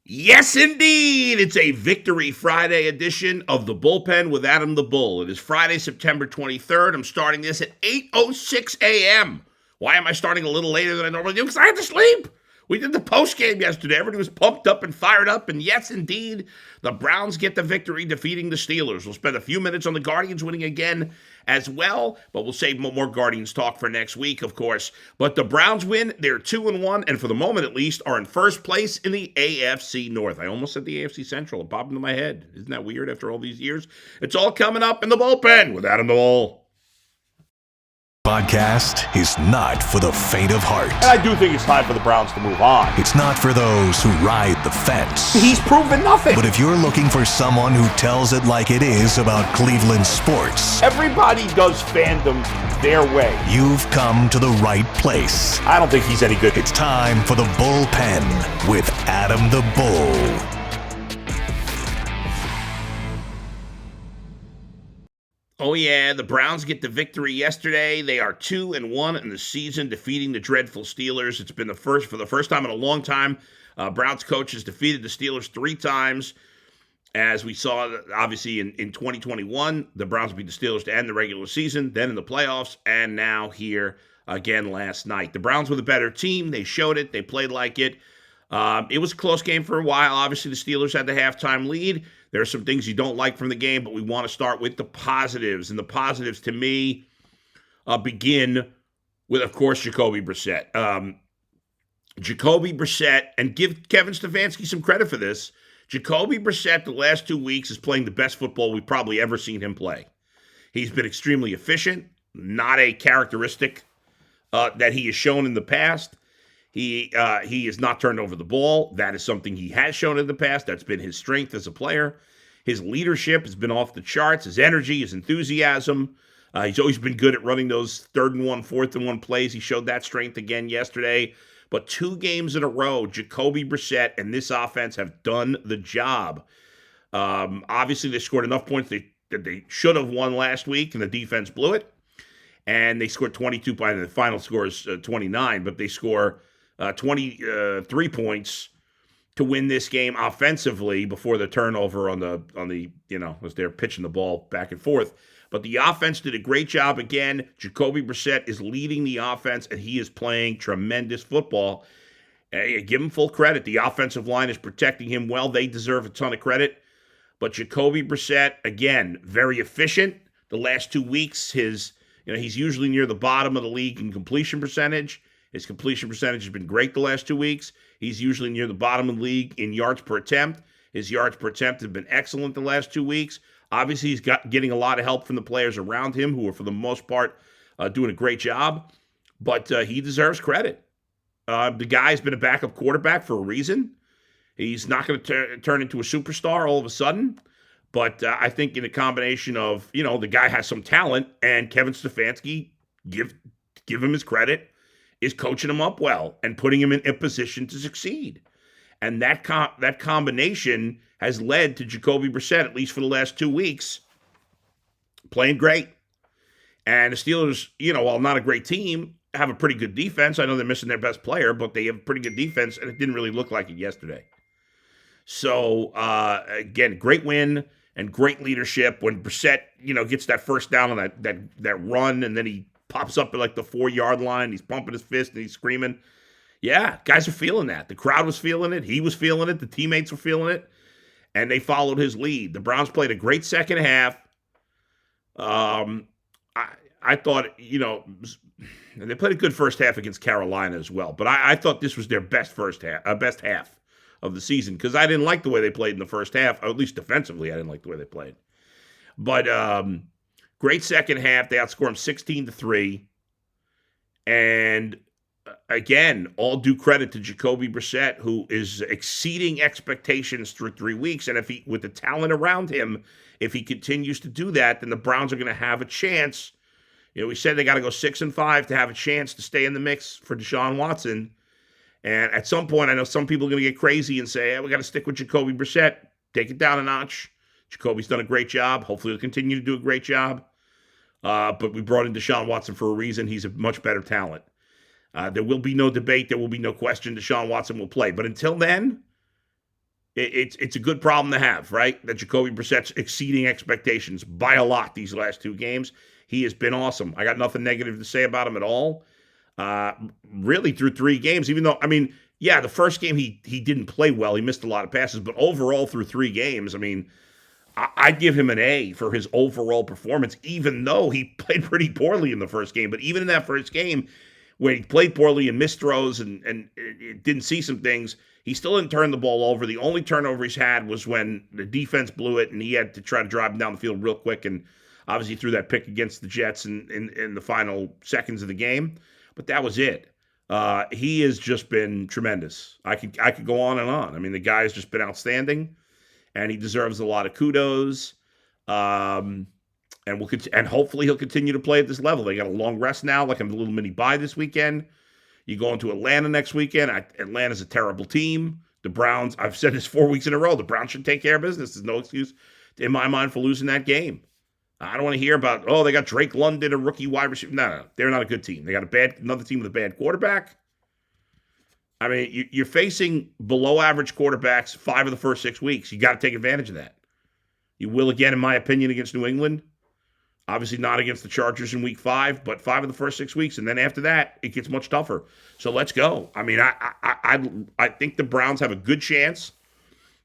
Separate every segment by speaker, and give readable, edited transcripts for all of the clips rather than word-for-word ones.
Speaker 1: Yes, indeed. It's a Victory Friday edition of the Bullpen with Adam the Bull. It is Friday, September 23rd. I'm starting this at 8:06 a.m. Why am I starting a little later than I normally do? Because I had to sleep. We did the post game yesterday. Everybody was pumped up and fired up. And yes, indeed, the Browns get the victory, defeating the Steelers. We'll spend a few minutes on the Guardians winning again as well, but we'll save more Guardians talk for next week, of course. But the Browns win. They're 2-1, and for the moment at least, are in first place in the AFC North. I almost said the AFC Central. It popped into my head. Isn't that weird after all these years? It's all coming up in the Bullpen with Adam the Bull.
Speaker 2: Podcast is not for the faint of heart.
Speaker 1: And I do think it's time for the Browns to move on.
Speaker 2: It's not for those who ride the fence.
Speaker 1: He's proven nothing.
Speaker 2: But if you're looking for someone who tells it like it is about Cleveland sports,
Speaker 1: everybody does fandom their way.
Speaker 2: You've come to the right place.
Speaker 1: I don't think he's any good.
Speaker 2: It's time for the Bullpen with Adam the Bull.
Speaker 1: Oh yeah, the Browns get the victory yesterday. They are 2-1 in the season, defeating the dreadful Steelers. It's been for the first time in a long time. Browns coach has defeated the Steelers 3 times. As we saw, obviously, in 2021, the Browns beat the Steelers to end the regular season, then in the playoffs, and now here again last night. The Browns were the better team. They showed it. They played like it. It was a close game for a while. Obviously, the Steelers had the halftime lead. There are some things you don't like from the game, but we want to start with the positives. And the positives, to me, begin with, of course, Jacoby Brissett. Jacoby Brissett, and give Kevin Stefanski some credit for this, Jacoby Brissett the last 2 weeks is playing the best football we've probably ever seen him play. He's been extremely efficient, not a characteristic that he has shown in the past. He has not turned over the ball. That is something he has shown in the past. That's been his strength as a player. His leadership has been off the charts. His energy, his enthusiasm. He's always been good at running those 3rd and 1, 4th and 1 plays. He showed that strength again yesterday. But 2 games in a row, Jacoby Brissett and this offense have done the job. Obviously, they scored enough points that they should have won last week, and the defense blew it. And they scored 22 by the final score is 29, but they score 23 points to win this game offensively before the turnover on the as they're pitching the ball back and forth. But the offense did a great job again. Jacoby Brissett is leading the offense, and he is playing tremendous football. Give him full credit. The offensive line is protecting him well. They deserve a ton of credit. But Jacoby Brissett, again, very efficient. The last 2 weeks, he's usually near the bottom of the league in completion percentage. His completion percentage has been great the last 2 weeks. He's usually near the bottom of the league in yards per attempt. His yards per attempt have been excellent the last 2 weeks. Obviously, he's getting a lot of help from the players around him who are, for the most part, doing a great job. But he deserves credit. The guy's been a backup quarterback for a reason. He's not going to turn into a superstar all of a sudden. But I think in a combination of, the guy has some talent, and Kevin Stefanski, give him his credit, is coaching him up well and putting him in a position to succeed. And that combination has led to Jacoby Brissett, at least for the last 2 weeks, playing great. And the Steelers, while not a great team, have a pretty good defense. I know they're missing their best player, but they have a pretty good defense, and it didn't really look like it yesterday. So, again, great win and great leadership. When Brissett, gets that first down on that run, and then he pops up at like the 4-yard line. He's pumping his fist and he's screaming. Yeah, guys are feeling that. The crowd was feeling it. He was feeling it. The teammates were feeling it. And they followed his lead. The Browns played a great second half. I thought, they played a good first half against Carolina as well. But I thought this was their best half of the season, because I didn't like the way they played in the first half. Or at least defensively, I didn't like the way they played. But great second half. They outscored them 16-3. And again, all due credit to Jacoby Brissett, who is exceeding expectations through 3 weeks. And with the talent around him, if he continues to do that, then the Browns are going to have a chance. We said they got to go 6-5 to have a chance to stay in the mix for Deshaun Watson. And at some point, I know some people are going to get crazy and say, we got to stick with Jacoby Brissett. Take it down a notch. Jacoby's done a great job. Hopefully he'll continue to do a great job. But we brought in Deshaun Watson for a reason. He's a much better talent. There will be no debate. There will be no question Deshaun Watson will play. But until then, It's a good problem to have, right? That Jacoby Brissett's exceeding expectations by a lot these last 2 games. He has been awesome. I got nothing negative to say about him at all. Uh, really through 3 games, even though, I mean, yeah, the first game he didn't play well. He missed a lot of passes, but overall through 3 games, I mean, I'd give him an A for his overall performance, even though he played pretty poorly in the first game. But even in that first game, where he played poorly and missed throws and didn't see some things, he still didn't turn the ball over. The only turnover he's had was when the defense blew it and he had to try to drive him down the field real quick, and obviously threw that pick against the Jets in the final seconds of the game. But that was it. He has just been tremendous. I could go on and on. I mean, the guy's just been outstanding, and he deserves a lot of kudos. And hopefully he'll continue to play at this level. They got a long rest now, like a little mini bye this weekend. You go into Atlanta next weekend. Atlanta's a terrible team. The Browns, I've said this 4 weeks in a row, the Browns should take care of business. There's no excuse in my mind for losing that game. I don't want to hear about, they got Drake London, a rookie wide receiver. No. They're not a good team. They got another team with a bad quarterback. I mean, you're facing below average quarterbacks 5 of the first 6 weeks. You got to take advantage of that. You will again, in my opinion, against New England. Obviously not against the Chargers in week 5, but 5 of the first 6 weeks. And then after that, it gets much tougher. So let's go. I mean, I think the Browns have a good chance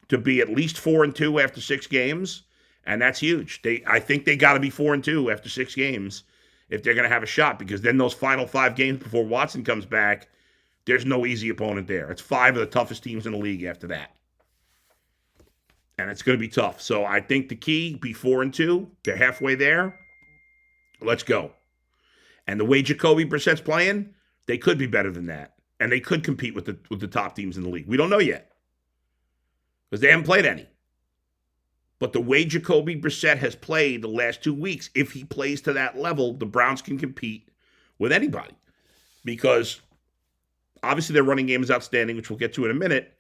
Speaker 1: to be at least 4-2 after 6 games. And that's huge. I think they got to be 4-2 after 6 games if they're going to have a shot, because then those final 5 games before Watson comes back, there's no easy opponent there. It's 5 of the toughest teams in the league after that. And it's going to be tough. So I think the key, be 4-2. They're halfway there. Let's go. And the way Jacoby Brissett's playing, they could be better than that. And they could compete with the top teams in the league. We don't know yet, because they haven't played any. But the way Jacoby Brissett has played the last 2 weeks, if he plays to that level, the Browns can compete with anybody. Because obviously their running game is outstanding, which we'll get to in a minute.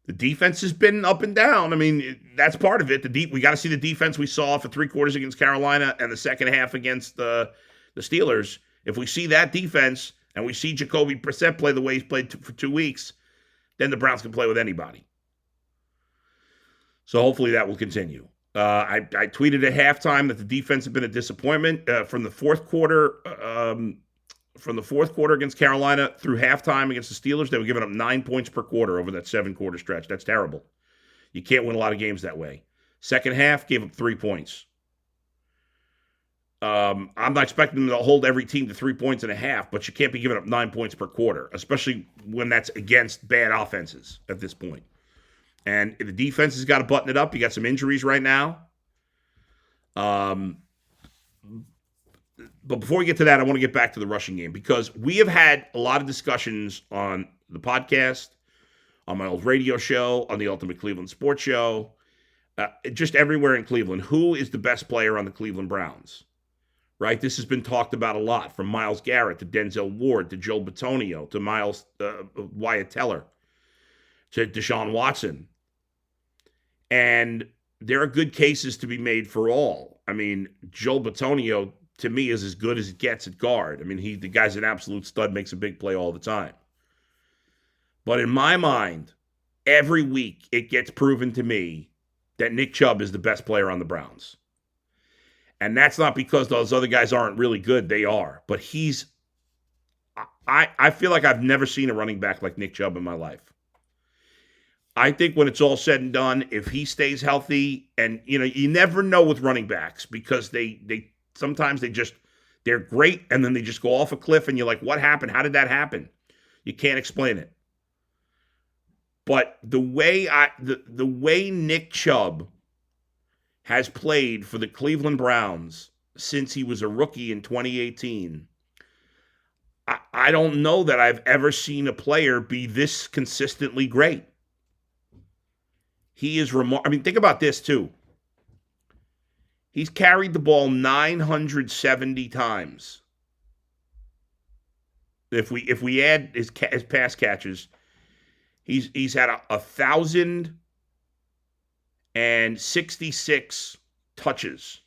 Speaker 1: The defense has been up and down. I mean, that's part of it. We got to see the defense we saw for 3 quarters against Carolina and the second half against the Steelers. If we see that defense and we see Jacoby Brissett play the way he's played for 2 weeks, then the Browns can play with anybody. So hopefully that will continue. I tweeted at halftime that the defense had been a disappointment from the fourth quarter. From the fourth quarter against Carolina through halftime against the Steelers, they were giving up 9 points per quarter over that 7-quarter stretch. That's terrible. You can't win a lot of games that way. Second half, gave up 3 points. I'm not expecting them to hold every team to 3 points and a half, but you can't be giving up 9 points per quarter, especially when that's against bad offenses at this point. And the defense has got to button it up. You got some injuries right now. But before we get to that, I want to get back to the rushing game, because we have had a lot of discussions on the podcast, on my old radio show, on the Ultimate Cleveland Sports Show, just everywhere in Cleveland. Who is the best player on the Cleveland Browns? Right? This has been talked about a lot, from Myles Garrett to Denzel Ward to Joe Bitonio to Miles Wyatt Teller to Deshaun Watson. And there are good cases to be made for all. I mean, Joe Bitonio, to me, is as good as it gets at guard. I mean, the guy's an absolute stud, makes a big play all the time. But in my mind, every week it gets proven to me that Nick Chubb is the best player on the Browns. And that's not because those other guys aren't really good. They are. But I feel like I've never seen a running back like Nick Chubb in my life. I think when it's all said and done, if he stays healthy, and you never know with running backs, because they sometimes they're great and then they just go off a cliff and you're like, what happened? How did that happen? You can't explain it. But the way Nick Chubb has played for the Cleveland Browns since he was a rookie in 2018, I don't know that I've ever seen a player be this consistently great. He is remarkable. I mean, think about this too. He's carried the ball 970 times. If we add his pass catches, he's had 1,066 touches,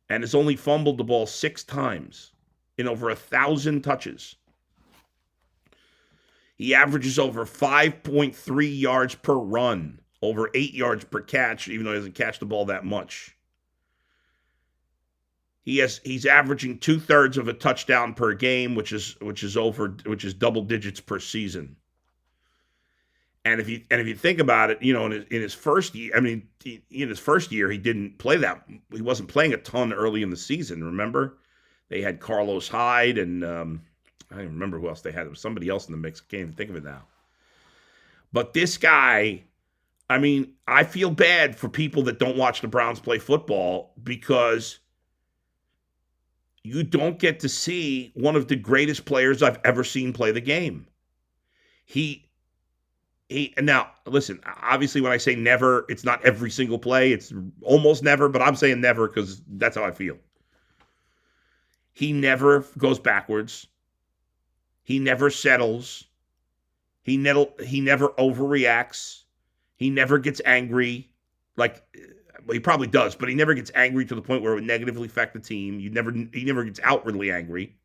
Speaker 1: and has only fumbled the ball 6 times in over 1,000 touches. He averages over 5.3 yards per run over 8 yards per catch, even though he doesn't catch the ball that much. He's averaging 2/3 of a touchdown per game, which is double digits per season. And if you think about it, in his first year, in his first year, he didn't play that. He wasn't playing a ton early in the season. Remember, they had Carlos Hyde, and I don't even remember who else they had. There was somebody else in the mix. I can't even think of it now. But this guy, I feel bad for people that don't watch the Browns play football because you don't get to see one of the greatest players I've ever seen play the game. Now, listen, obviously when I say never, it's not every single play. It's almost never, but I'm saying never because that's how I feel. He never goes backwards. He never settles. He never overreacts. He never gets angry. He probably does, but he never gets angry to the point where it would negatively affect the team. He never gets outwardly angry.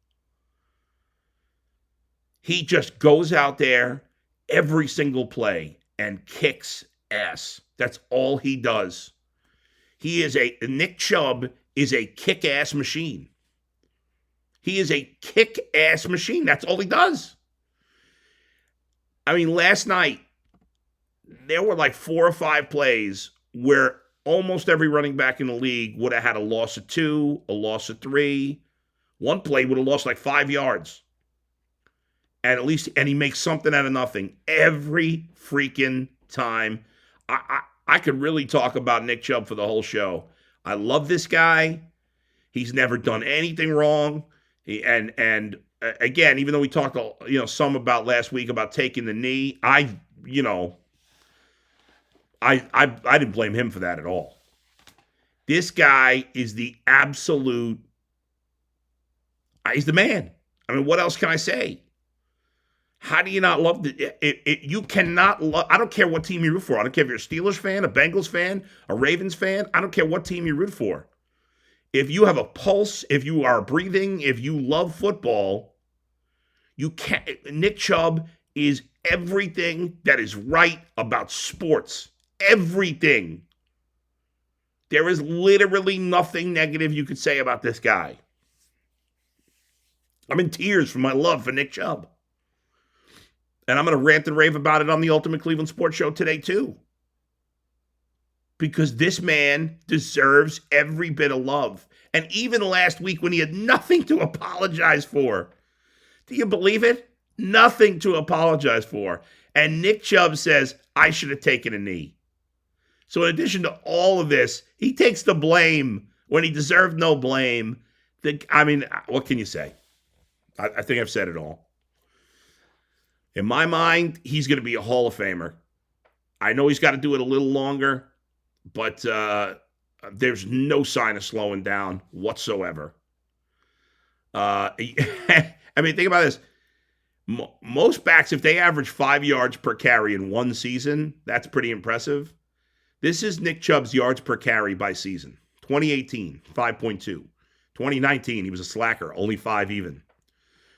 Speaker 1: He just goes out there every single play and kicks ass. That's all he does. Nick Chubb is a kick-ass machine. He is a kick-ass machine. That's all he does. Last night, there were like 4 or 5 plays where almost every running back in the league would have had a loss of 2, a loss of 3. One play would have lost like 5 yards. And he makes something out of nothing every freaking time. I could really talk about Nick Chubb for the whole show. I love this guy. He's never done anything wrong. And again, even though we talked some about last week about taking the knee, I didn't blame him for that at all. This guy is the absolute. He's the man. What else can I say? How do you not love you cannot love. I don't care what team you root for. I don't care if you're a Steelers fan, a Bengals fan, a Ravens fan. I don't care what team you root for. If you have a pulse, if you are breathing, if you love football, you can't. Nick Chubb is everything that is right about sports. Everything. There is literally nothing negative you could say about this guy. I'm in tears from my love for Nick Chubb. And I'm going to rant and rave about it on the Ultimate Cleveland Sports Show today, too. Because this man deserves every bit of love. And even last week when he had nothing to apologize for. Do you believe it? Nothing to apologize for. And Nick Chubb says, I should have taken a knee. So in addition to all of this, he takes the blame when he deserved no blame. What can you say? I think I've said it all. In my mind, he's going to be a Hall of Famer. I know he's got to do it a little longer, but there's no sign of slowing down whatsoever. Think about this. Most backs, if they average 5 yards per carry in one season, that's pretty impressive. This is Nick Chubb's yards per carry by season. 2018, 5.2. 2019, he was a slacker, only 5 even.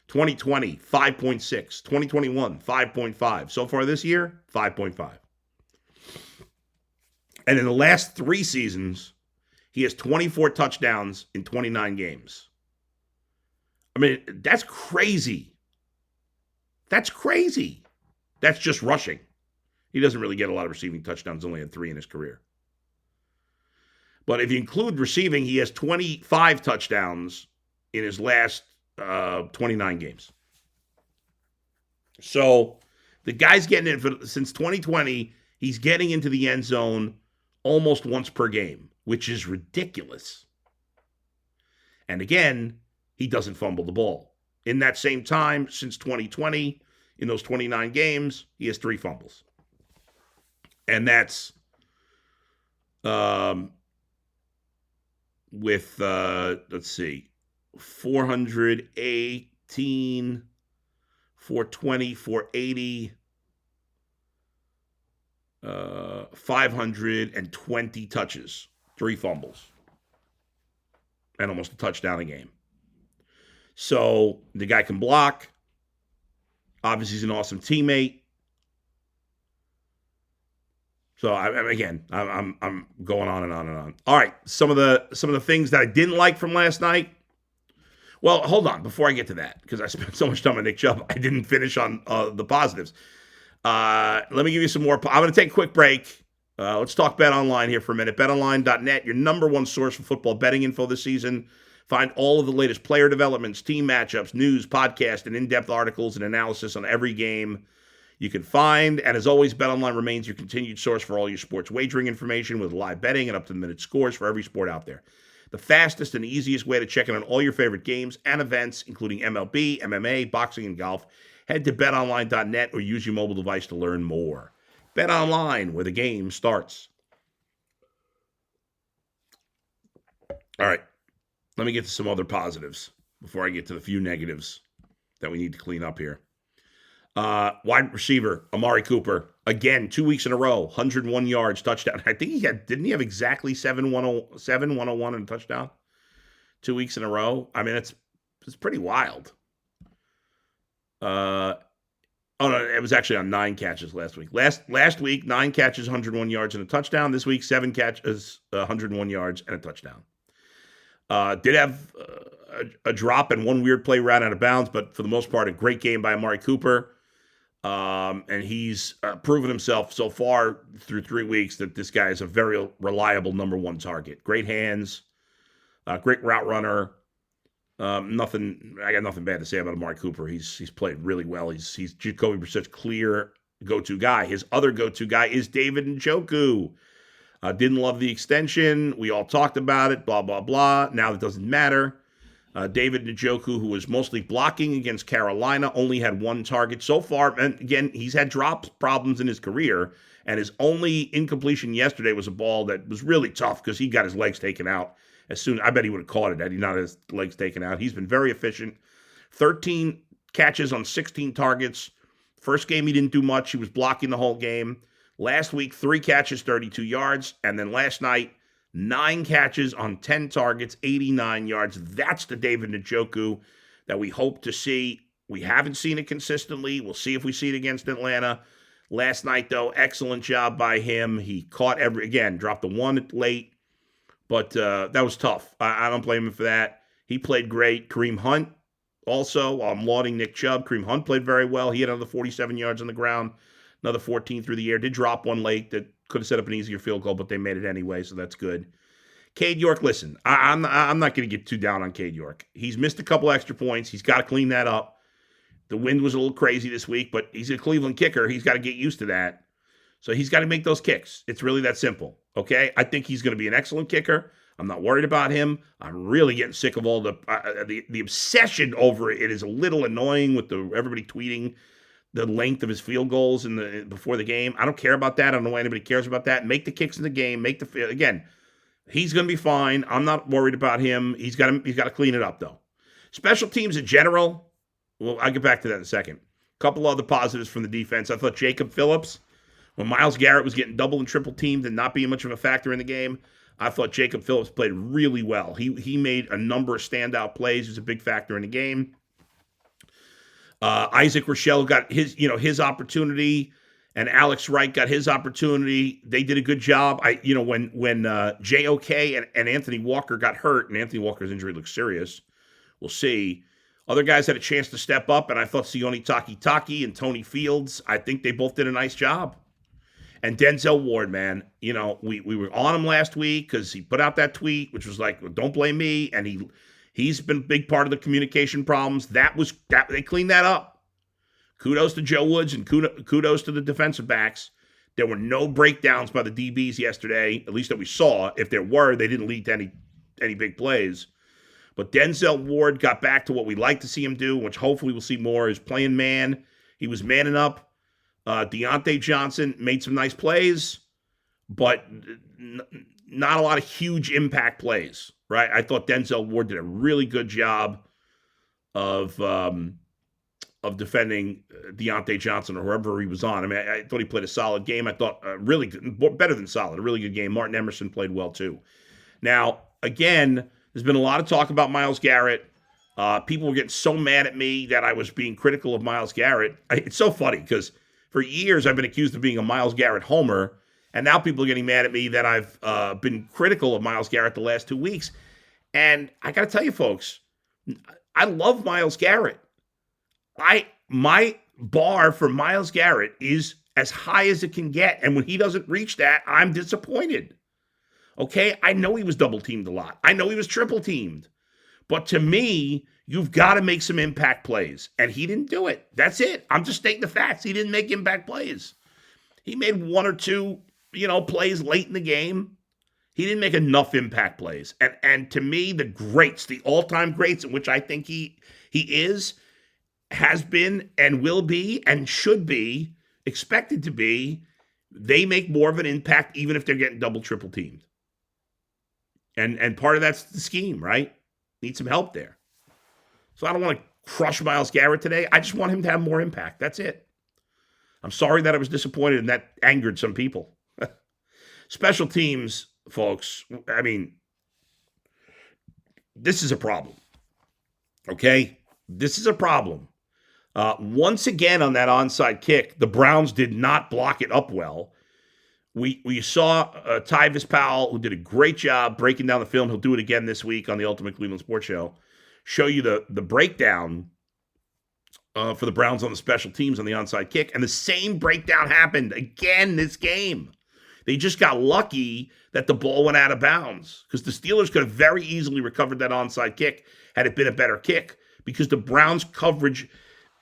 Speaker 1: 2020, 5.6. 2021, 5.5. So far this year, 5.5. And in the last 3 seasons, he has 24 touchdowns in 29 games. That's crazy. That's crazy. That's just rushing. He doesn't really get a lot of receiving touchdowns, only had 3 in his career. But if you include receiving, he has 25 touchdowns in his last 29 games. So the guy's getting in since 2020. He's getting into the end zone almost once per game, which is ridiculous. And again, he doesn't fumble the ball. In that same time, since 2020, in those 29 games, he has 3 fumbles. And that's with, 418, 420, 480, 520 touches, 3 fumbles, and almost a touchdown a game. So the guy can block. Obviously, he's an awesome teammate. So I'm going on and on and on. All right, some of the things that I didn't like from last night. Well, hold on before I get to that because I spent so much time on Nick Chubb, I didn't finish on the positives. Let me give you some more. I'm going to take a quick break. Let's talk Bet Online here for a minute. BetOnline.net, your number one source for football betting info this season. Find all of the latest player developments, team matchups, news, podcast, and in-depth articles and analysis on every game you can find. And as always, BetOnline remains your continued source for all your sports wagering information with live betting and up-to-the-minute scores for every sport out there. The fastest and easiest way to check in on all your favorite games and events, including MLB, MMA, boxing, and golf. Head to betonline.net or use your mobile device to learn more. Bet Online, where the game starts. All right, let me get to some other positives before I get to the few negatives that we need to clean up here. Wide receiver, Amari Cooper. Again, 2 weeks in a row, 101 yards, touchdown. I think didn't he have exactly 101 and a touchdown? 2 weeks in a row. I mean, it's pretty wild. Oh, no, it was actually on 9 catches last week. Last week, 9 catches, 101 yards and a touchdown. This week, 7 catches, 101 yards and a touchdown. Did have a drop and one weird play ran out of bounds, but for the most part, a great game by Amari Cooper. And he's proven himself so far through 3 weeks that this guy is a very reliable number one target. Great hands, great route runner. I got nothing bad to say about Amari Cooper. He's played really well. He's Jacoby Brissett's clear go-to guy. His other go-to guy is David Njoku. Didn't love the extension. We all talked about it, blah, blah, blah. Now it doesn't matter. David Njoku, who was mostly blocking against Carolina, only had 1 target so far. And again, he's had drop problems in his career. And his only incompletion yesterday was a ball that was really tough because he got his legs taken out. I bet he would have caught it had he not had his legs taken out. He's been very efficient. 13 catches on 16 targets. First game, he didn't do much. He was blocking the whole game. Last week, 3 catches, 32 yards. And then last night, 9 catches on 10 targets, 89 yards. That's the David Njoku that we hope to see. We haven't seen it consistently. We'll see if we see it against Atlanta. Last night, though, excellent job by him. He caught dropped the 1 late. But that was tough. I don't blame him for that. He played great. Kareem Hunt also, I'm lauding Nick Chubb. Kareem Hunt played very well. He had another 47 yards on the ground, another 14 through the air. Did drop 1 late that could have set up an easier field goal, but they made it anyway, so that's good. Cade York, listen, I'm not going to get too down on Cade York. He's missed a couple extra points. He's got to clean that up. The wind was a little crazy this week, but he's a Cleveland kicker. He's got to get used to that. So he's got to make those kicks. It's really that simple, okay? I think he's going to be an excellent kicker. I'm not worried about him. I'm really getting sick of all the obsession over it. It is a little annoying with everybody tweeting the length of his field goals before the game. I don't care about that. I don't know why anybody cares about that. Make the kicks in the game. Again, he's going to be fine. I'm not worried about him. He's got to clean it up, though. Special teams in general, well, I'll get back to that in a second. A couple other positives from the defense. I thought Jacob Phillips, when Myles Garrett was getting double and triple teamed and not being much of a factor in the game, I thought Jacob Phillips played really well. He made a number of standout plays. He was a big factor in the game. Isaac Rochelle got his opportunity, and Alex Wright got his opportunity. They did a good job. When JOK and Anthony Walker got hurt, and Anthony Walker's injury looks serious, we'll see. Other guys had a chance to step up, and I thought Sione Takitaki and Tony Fields, I think they both did a nice job. And Denzel Ward, man, we were on him last week because he put out that tweet, which was like, don't blame me. And he's been a big part of the communication problems. They cleaned that up. Kudos to Joe Woods and kudos to the defensive backs. There were no breakdowns by the DBs yesterday, at least that we saw. If there were, they didn't lead to any big plays. But Denzel Ward got back to what we like to see him do, which hopefully we'll see more, is playing man. He was manning up. Deontay Johnson made some nice plays, but not a lot of huge impact plays, right? I thought Denzel Ward did a really good job of defending Deontay Johnson or whoever he was on. I mean, I thought he played a solid game. I thought really good, better than solid, a really good game. Martin Emerson played well too. Now, again, there's been a lot of talk about Myles Garrett. People were getting so mad at me that I was being critical of Myles Garrett. It's so funny because for years I've been accused of being a Myles Garrett homer, And now people are getting mad at me that I've been critical of Myles Garrett the last 2 weeks. And I got to tell you, folks, I love Myles Garrett. My bar for Myles Garrett is as high as it can get. And when he doesn't reach that, I'm disappointed. Okay? I know he was double teamed a lot. I know he was triple teamed. But to me, you've got to make some impact plays. And he didn't do it. That's it. I'm just stating the facts. He didn't make impact plays. He made one or two, plays late in the game. He didn't make enough impact plays. And to me, the greats, the all-time greats, in which I think he is, has been, and will be, and should be, expected to be, they make more of an impact even if they're getting double, triple teamed. And part of that's the scheme, right? Need some help there. So I don't want to crush Myles Garrett today. I just want him to have more impact. That's it. I'm sorry that I was disappointed and that angered some people. Special teams, folks, I mean, this is a problem. Okay? This is a problem. Once again on that onside kick, the Browns did not block it up well. We saw Tyvis Powell, who did a great job breaking down the film. He'll do it again this week on the Ultimate Cleveland Sports Show. Show you the breakdown for the Browns on the special teams on the onside kick. And the same breakdown happened again this game. They just got lucky that the ball went out of bounds because the Steelers could have very easily recovered that onside kick had it been a better kick because the Browns coverage,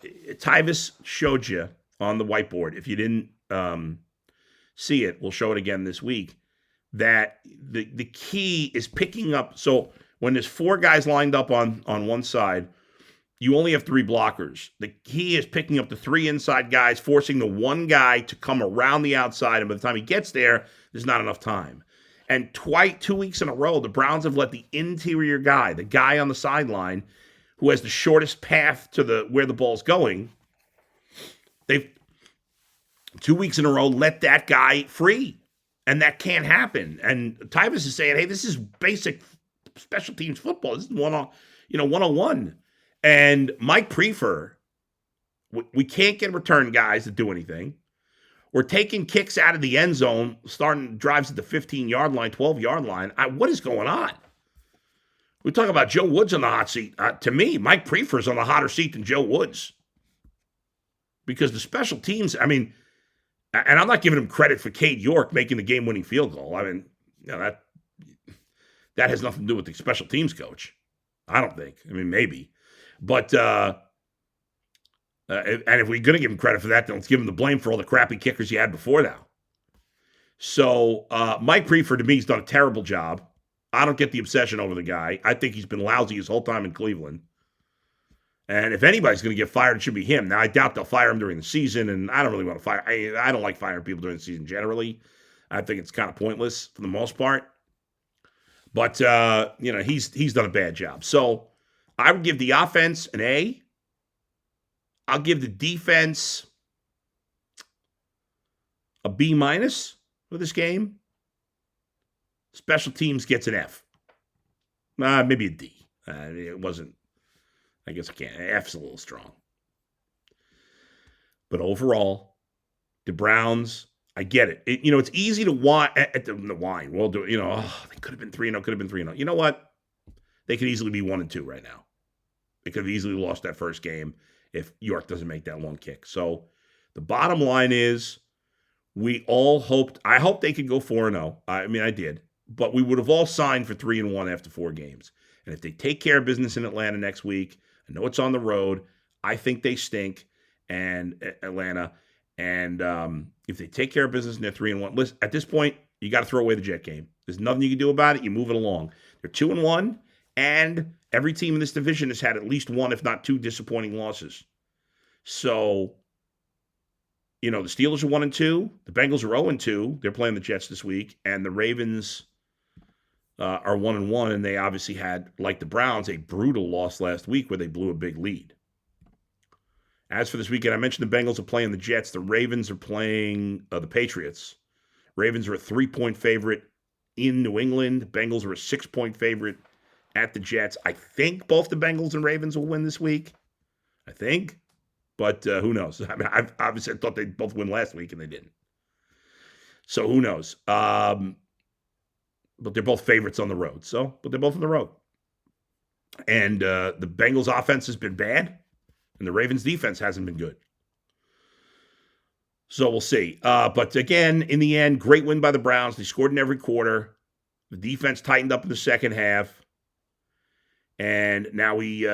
Speaker 1: Tyvis showed you on the whiteboard. If you didn't see it, we'll show it again this week, that the key is picking up. So when there's four guys lined up on one side, you only have three blockers. The key is picking up the three inside guys, forcing the one guy to come around the outside, and by the time he gets there, there's not enough time. And 2 weeks in a row, the Browns have let the interior guy, the guy on the sideline, who has the shortest path to where the ball's going, they've 2 weeks in a row let that guy free. And that can't happen. And Tyvis is saying, hey, this is basic special teams football. This is one-on-one. And Mike Prefer, we can't get return guys to do anything. We're taking kicks out of the end zone, starting drives at the 15-yard line, 12-yard line. What is going on? We talk about Joe Woods on the hot seat. To me, Mike Prefer's on the hotter seat than Joe Woods. Because the special teams, I mean, and I'm not giving him credit for Cade York making the game-winning field goal. I mean, that has nothing to do with the special teams coach. I don't think. I mean, maybe. But, and if we're going to give him credit for that, then let's give him the blame for all the crappy kickers he had before now. So, Mike Prefer, to me, has done a terrible job. I don't get the obsession over the guy. I think he's been lousy his whole time in Cleveland. And if anybody's going to get fired, it should be him. Now, I doubt they'll fire him during the season, and I don't really want to fire. I don't like firing people during the season generally. I think it's kind of pointless for the most part. But, he's done a bad job. So, I would give the offense an A. I'll give the defense a B- for this game. Special teams gets an F. Maybe a D. It wasn't, I guess I can't. F's a little strong. But overall, the Browns, I get it. It's easy to whine. Well, they could have been 3-0, could have been 3-0. You know what? They could easily be 1-2 right now. They could have easily lost that first game if York doesn't make that long kick. So the bottom line is I hoped they could go 4-0. I mean, I did. But we would have all signed for 3-1 after 4 games. And if they take care of business in Atlanta next week, I know it's on the road. I think they stink, and Atlanta. And if they take care of business and they're 3-1, listen, at this point, you got to throw away the Jet game. There's nothing you can do about it. You move it along. They're 2-1, and every team in this division has had at least one, if not 2, disappointing losses. So, the Steelers are 1-2. The Bengals are 0-2. They're playing the Jets this week. And the Ravens are 1-1. And they obviously had, like the Browns, a brutal loss last week where they blew a big lead. As for this weekend, I mentioned the Bengals are playing the Jets. The Ravens are playing the Patriots. Ravens are a 3-point favorite in New England. The Bengals are a 6-point favorite at the Jets. I think both the Bengals and Ravens will win this week. I think. But who knows? I mean, I've obviously thought they'd both win last week, and they didn't. So who knows? But they're both favorites on the road. But they're both on the road. And the Bengals offense has been bad, and the Ravens defense hasn't been good. So we'll see. But again, in the end, great win by the Browns. They scored in every quarter. The defense tightened up in the second half. And now we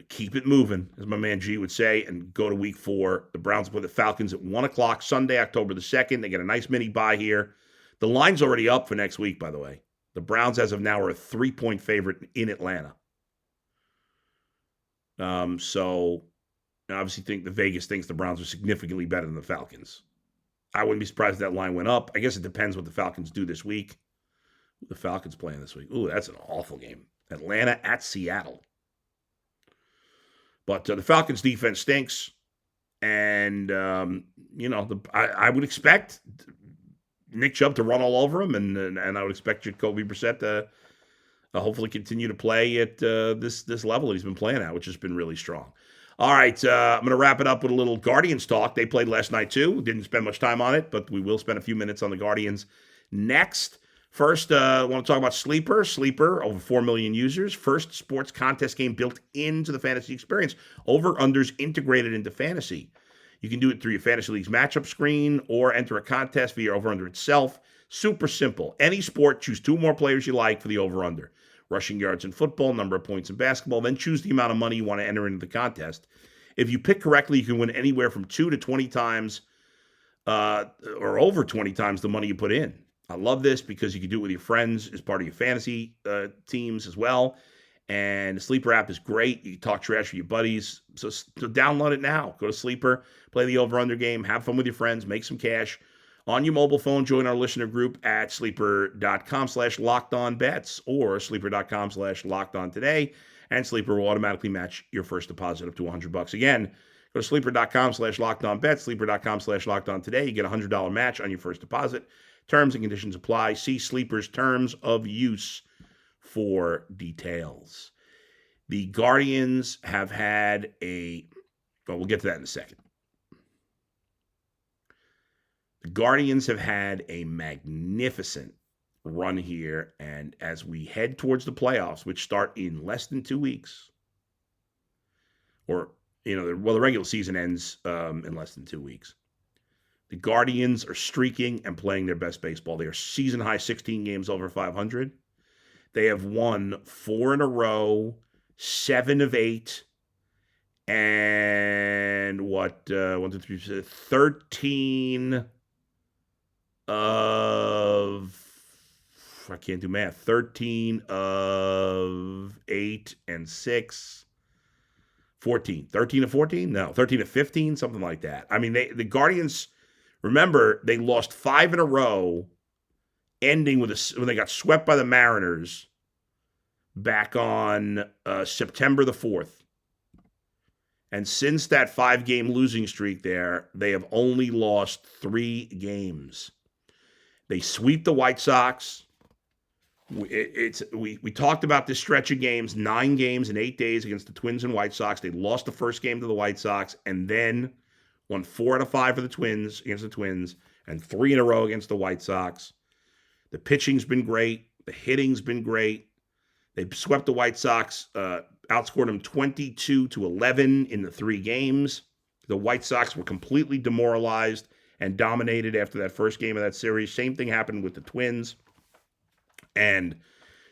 Speaker 1: keep it moving, as my man G would say, and go to week 4. The Browns play the Falcons at 1 o'clock Sunday, October the 2nd. They get a nice mini bye here. The line's already up for next week, by the way. The Browns, as of now, are a 3-point favorite in Atlanta. So I obviously think the Vegas thinks the Browns are significantly better than the Falcons. I wouldn't be surprised if that line went up. I guess it depends what the Falcons do this week. The Falcons playing this week. Ooh, that's an awful game. Atlanta at Seattle. But the Falcons defense stinks. And, I would expect Nick Chubb to run all over him. And I would expect Jacoby Brissett to hopefully continue to play at this level he's been playing at, which has been really strong. All right, I'm going to wrap it up with a little Guardians talk. They played last night too. Didn't spend much time on it, but we will spend a few minutes on the Guardians next. First, I want to talk about Sleeper. Sleeper, over 4 million users. First sports contest game built into the fantasy experience. Over-unders integrated into fantasy. You can do it through your Fantasy League's matchup screen or enter a contest via over-under itself. Super simple. Any sport, choose 2 more players you like for the over-under. Rushing yards in football, number of points in basketball, then choose the amount of money you want to enter into the contest. If you pick correctly, you can win anywhere from 2 to 20 times or over 20 times the money you put in. I love this because you can do it with your friends as part of your fantasy teams as well. And the Sleeper app is great. You can talk trash with your buddies. So download it now. Go to Sleeper, play the over-under game, have fun with your friends, make some cash. On your mobile phone, join our listener group at sleeper.com/lockedonbets or sleeper.com/lockedontoday. And Sleeper will automatically match your first deposit up to $100. Again, go to sleeper.com/lockedonbets, sleeper.com/lockedontoday. You get a $100 match on your first deposit. Terms and conditions apply. See Sleeper's terms of use for details. The Guardians have had we'll get to that in a second. The Guardians have had a magnificent run here, and as we head towards the playoffs, which start in less than 2 weeks, the regular season ends in less than 2 weeks. The Guardians are streaking and playing their best baseball. They are season-high 16 games over 500. They have won 4 in a row, 7 of 8, and 13 of, I can't do math, 13 of 8 and 6. 13 of 14? No, 13 of 15, something like that. I mean, the Guardians, remember, they lost 5 in a row, ending when they got swept by the Mariners back on September the 4th. And since that 5-game losing streak there, they have only lost 3 games. They sweep the White Sox. We talked about this stretch of games, 9 games in 8 days against the Twins and White Sox. They lost the first game to the White Sox and then won 4 out of 5 for the Twins against the Twins and 3 in a row against the White Sox. The pitching's been great. The hitting's been great. They swept the White Sox, outscored them 22-11 in the 3 games. The White Sox were completely demoralized and dominated after that first game of that series. Same thing happened with the Twins. And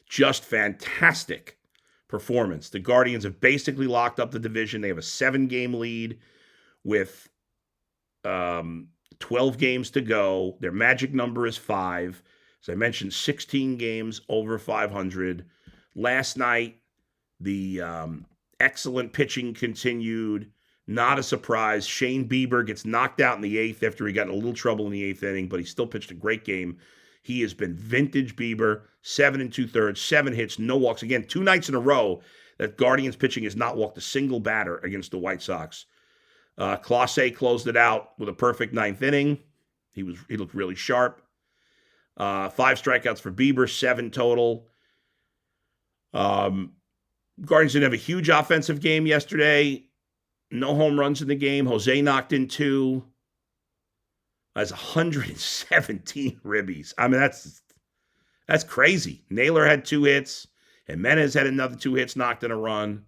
Speaker 1: just fantastic performance. The Guardians have basically locked up the division. They have a 7-game lead with 12 games to go. Their magic number is 5. As I mentioned, 16 games over 500. Last night, the excellent pitching continued. Not a surprise. Shane Bieber gets knocked out in the 8th after he got in a little trouble in the 8th inning, but he still pitched a great game. He has been vintage Bieber, 7 2/3, 7 hits, no walks. Again, 2 nights in a row that Guardians pitching has not walked a single batter against the White Sox. Clase closed it out with a perfect 9th inning. He looked really sharp. 5 strikeouts for Bieber, 7 total. Guardians didn't have a huge offensive game yesterday. No home runs in the game. Jose knocked in 2. has 117 ribbies. I mean, that's crazy. Naylor had 2 hits. Jimenez had another 2 hits, knocked in a run.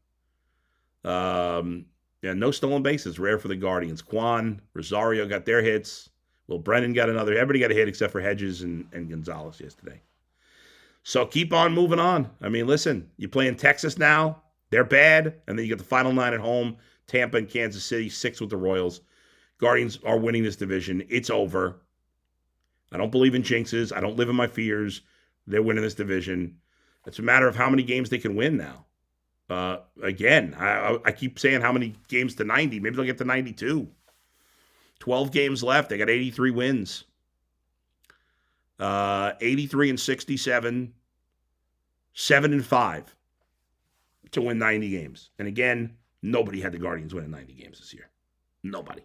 Speaker 1: No stolen bases. Rare for the Guardians. Quan, Rosario got their hits. Will Brennan got another. Everybody got a hit except for Hedges and Gonzalez yesterday. So keep on moving on. I mean, listen, you play in Texas now. They're bad. And then you get the final 9 at home. Tampa and Kansas City, 6 with the Royals. Guardians are winning this division. It's over. I don't believe in jinxes. I don't live in my fears. They're winning this division. It's a matter of how many games they can win now. Again, I keep saying how many games to 90. Maybe they'll get to 92. 12 games left. They got 83 wins. 83 and 67. 7-5 to win 90 games. And again, nobody had the Guardians winning 90 games this year. Nobody.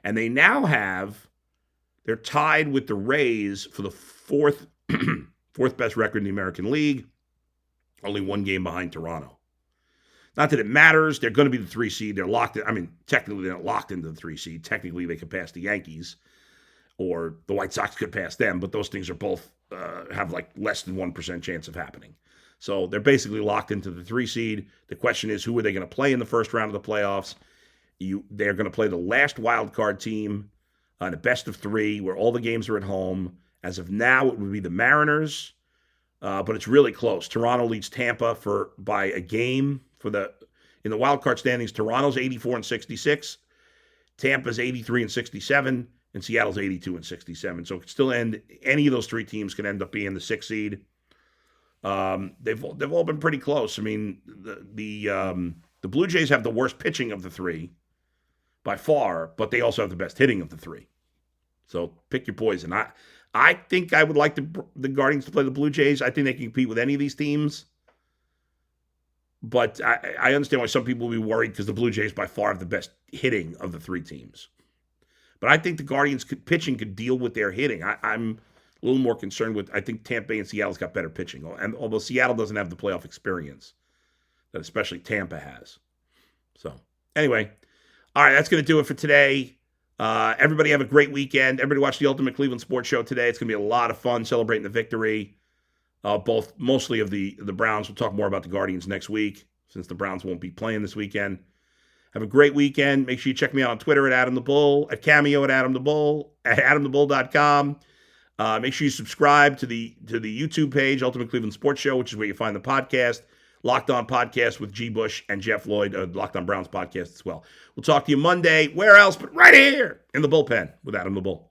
Speaker 1: And they now they're tied with the Rays for the fourth best record in the American League. Only 1 game behind Toronto. Not that it matters. They're going to be the 3 seed. They're locked in. I mean, technically they're not locked into the 3 seed. Technically they could pass the Yankees or the White Sox could pass them, but those things are both have like less than 1% chance of happening. So they're basically locked into the 3 seed. The question is, who are they going to play in the first round of the playoffs? They're going to play the last wild card team on a best of 3 where all the games are at home. As of now, it would be the Mariners, but it's really close. Toronto leads Tampa by a game in the wild card standings. Toronto's 84 and 66, Tampa's 83 and 67, and Seattle's 82 and 67. So it could still end. Any of those 3 teams could end up being the 6th seed. They've all been pretty close. I mean, the Blue Jays have the worst pitching of the 3 by far, but they also have the best hitting of the 3. So pick your poison. I think I would like the Guardians to play the Blue Jays. I think they can compete with any of these teams. But I understand why some people will be worried because the Blue Jays by far have the best hitting of the 3 teams. But I think the Guardians pitching could deal with their hitting. I'm a little more concerned with, I think Tampa Bay and Seattle's got better pitching. And although Seattle doesn't have the playoff experience that especially Tampa has. So anyway, all right, that's going to do it for today. Everybody have a great weekend. Everybody watch the Ultimate Cleveland Sports Show today. It's going to be a lot of fun celebrating the victory. Mostly of the Browns. We'll talk more about the Guardians next week since the Browns won't be playing this weekend. Have a great weekend. Make sure you check me out on Twitter at Adam the Bull, at Cameo at Adam the Bull, at AdamTheBull.com. Make sure you subscribe to the YouTube page, Ultimate Cleveland Sports Show, which is where you find the podcast. Locked On Podcast with G. Bush and Jeff Lloyd, Locked On Browns podcast as well. We'll talk to you Monday. Where else but right here in the bullpen with Adam the Bull.